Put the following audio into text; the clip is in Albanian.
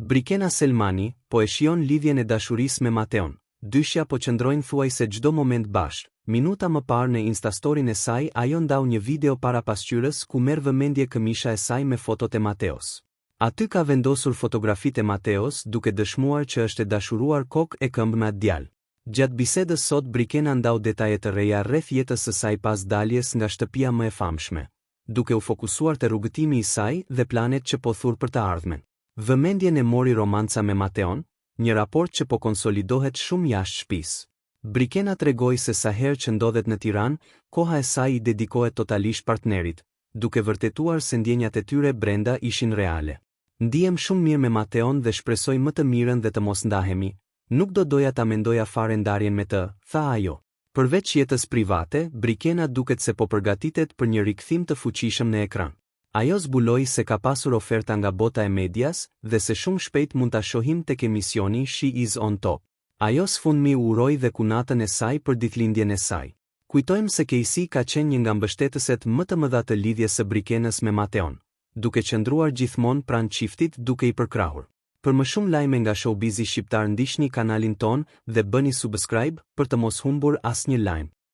Brikena Selmani po e shijon lidhjen e dashurisë me Mateon. Dyshja po qëndrojnë thuajse çdo moment bashkë. Minuta më parë në Instastorin e saj ajo ndau një video para pasqyrës ku merr vëmendje këmisha e saj me fotot e Mateos. Aty ka vendosur fotografitë e Mateos duke dëshmuar që është e dashuruar kokë e këmbë me atë djalë. Gjatë bisedës sot Brikena ndau detaje të reja rreth jetës së saj pas daljes nga shtëpia më e famshme, duke u fokusuar te rrugëtimi i saj dhe planet që po thurr për të ardhmen. Vëmendjen e mori romanca me Mateon, një raport që po konsolidohet shumë jashtë shtëpisë. Brikena tregoi se sa herë që ndodhet në Tiranë, koha e saj i dedikohet totalisht partnerit, duke vërtetuar se ndjenjat e tyre brenda ishin reale. Ndihem shumë mirë me Mateon dhe shpresoj më të mirën dhe të mos ndahemi. Nuk do doja ta mendoja fare ndarjen me të, tha ajo. Përveç jetës private, Brikena duket se po përgatitet për një rikthim të fuqishëm në ekran. Ajo zbuloi se ka pasur oferta nga bota e medias dhe se shumë shpejt mund ta shohim tek emisioni She Is On Top. Ajo sfundmi u uroi dhe kunatën e saj për ditëlindjen e saj. Kujtojmë se Casey ka qenë një nga mbështetëset më të mëdha të lidhjes së Brikenës me Mateon, duke qëndruar gjithmonë pranë çiftit duke i përkrahur. Për më shumë lajme nga showbizi shqiptar ndiqni kanalin ton dhe bëni subscribe për të mos humbur asnjë lajm.